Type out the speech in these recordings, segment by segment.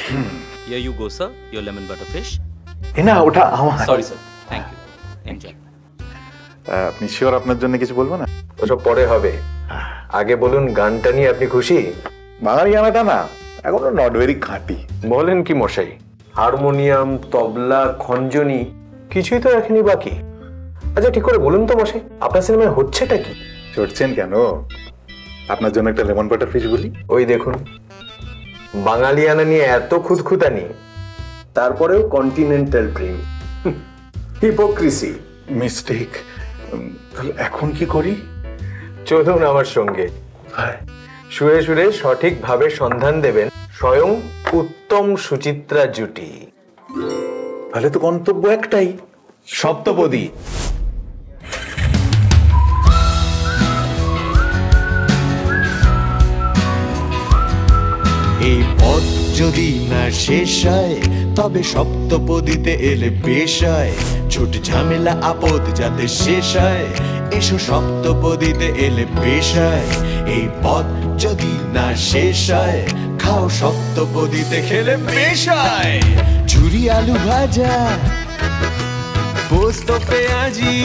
Here you go, sir. Your lemon butter fish. না ওটা আমার। Sorry, sir. Thank you. Enjoy. আপনি sure আপনার জন্য কিছু বলবো না? ওসব পরে হবে, আগে বলুন গানটা নিয়ে আপনি খুশি? বাঙালি গানাটা না এখনো নট ভেরি খাঁটি। বলেন কি মশাই, হারমোনিয়াম, তবলা, খঞ্জনি কিছুই তো রাখিনি বাকি। আচ্ছা ঠিক করে বলুন তো মশাই, আপনার সিনেমায় হচ্ছেটা কি? চড়ছেন কেন? আপনার জন্য একটা লেমন বাটার ফিশ বলি। ওই দেখুন, বাঙালিয়ানা নিয়ে এত খুঁতখুঁতানি, তারপরেও কন্টিনেন্টাল প্রেম, হিপোক্রিসি। মিস্টেক। তাহলে এখন কি করি? চলুন আমার সঙ্গে, সুরে সুরে সঠিকভাবে সন্ধান দেবেন স্বয়ং উত্তম সুচিত্রা জুটি। তাহলে তো গন্তব্য একটাই, সপ্তপদী। এই পথ যদি না শেষ হয় তবে সপ্তপদীতে এলে বেশ হয়। ছোট ঝামেলা আপদ যাতে শেষ হয়, এসো সপ্তপদীতে এলে বেশ হয়। এই পথ যদি না শেষ হয়, খাও সপ্তপদীতে খেলে বেশ হয়। ঝুরি আলু ভাজা, পোস্ত পেঁয়াজি,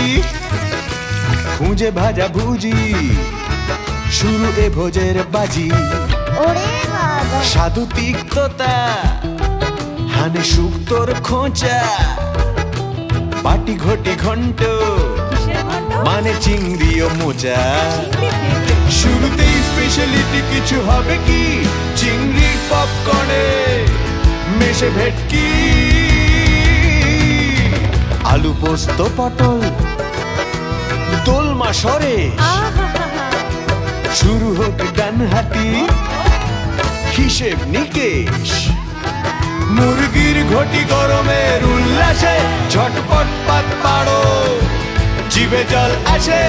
খুঁজে ভাজা ভুজি, শুরু এ ভোজের বাজি। সাধু তিক্ততা, হানে শুক্তোর খোঁচা, বাটি ঘটি ঘন্ট, মানে চিংড়ি ও মোচা। শুরুতেই স্পেশালিটি কিছু হবে কি, চিংড়ি পপকর্নে মেশে ভেটকি, আলু পোস্ত পটল, দোলমা সরে, শুরু হোক ডানহাতি হিসেব নিকেশ। মুরগির ঘটি গরমের উল্লাসে ঝটপট পাত পাড়ো, জিভে জল আসে।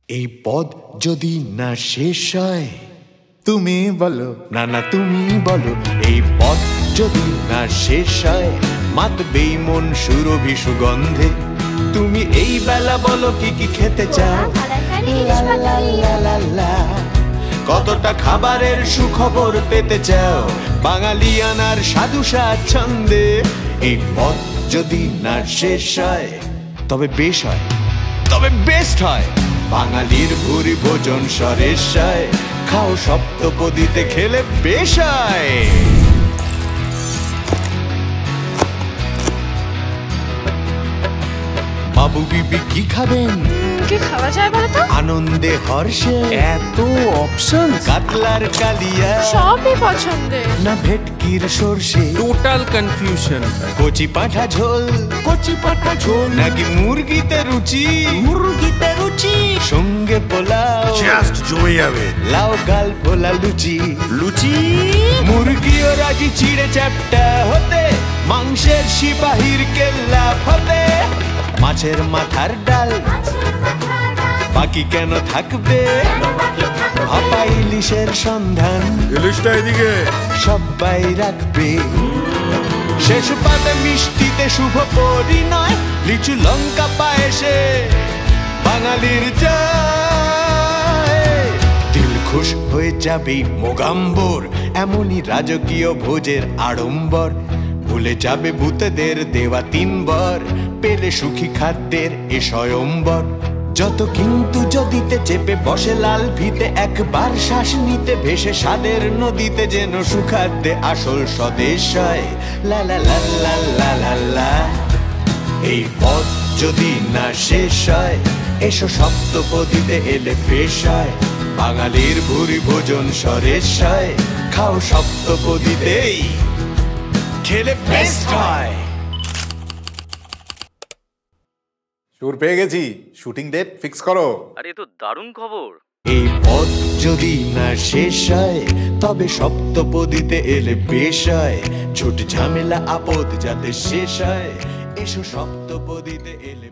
এই পদ যদি না শেষ হয়, তুমি বলো না না তুমি বলো। এই পথ যদি না শেষ হয়, মাতবেই মন সুরভি সুগন্ধে। তুমি এই বেলা বলো কি কি খেতে চাও, লা লা লা লা। কতটা খাবারের সুখবর পেতে চাও, বাঙালিয়ানার সাধু স্বাচ্ছন্দে। এই পথ যদি না শেষ হয় তবে বেশ হয়, তবে বেস্ট হয়। বাঙালির ভুরি ভোজন সরেশ হয়, খাও সপ্তপদীতে খেলে বেশ হয়। বাবু বিবি কি খাবেন, কি খাওয়া যায় বলো তো? আনন্দে হর্ষে এত অপশন, কাতলার কালিয়া, সবই পছন্দের। না ভেটকির সর্ষে, টোটাল কনফিউশন। কচি পাঁঠা ঝোল, কচি পাঁঠা ঝোল, নাকি মুরগিতে রুচি, মুরগিতে রুচি, সঙ্গে পোলাও জাস্ট জমে যাবে। লাউ গাল পোলা লুচি, লুচি। মুরগিও রাজি চিড়ে চ্যাপটা হতে, মাংসের সিপাহীর কেল্লা ফতে। মাছের মাথার ডাল বাকি কেন থাকবে, ভাপা ইলিশের সন্ধান, ইলিশটা এদিকে সবাই রাখবে। শেষ পাতে মিষ্টিতে শুভ পরিণয়, লিচু লঙ্কা পায়েসে বাঙালির জয়। দিল খুশ হয়ে যাবে মোগাম্বর, এমনই রাজকীয় ভোজের আড়ম্বর। ভুলে যাবে ভূতেদের দেওয়া 3 বর, পেলে সুখী খাদ্যের এ স্বয়ম্বর। যত কিন্তু যদিতে চেপে বসে লাল ভিতে, একবার শ্বাস নিতে ভেসে স্বাদের নদীতে, যেন সুখাদ্যে আসল স্বদেশ হয়। লা লা লা লা লা লা লা। এই পথ যদি না শেষ হয়, এসো সপ্তপদীতে এলে বেশ হয়। বাঙালির ভুরি ভোজন সরেশ হয়, খাও সপ্তপদীতেই খেলে বেস্ট হয়। সুর পেয়ে গেছি, শুটিং ডেট ফিক্স করো। আরে তো দারুণ খবর। এই পথ যদি না শেষ হয় তবে সপ্তপদীতে এলে বেশ হয়। ছোট ঝামেলা আপদ যাতে শেষ হয়, এসো সপ্তপদীতে এলে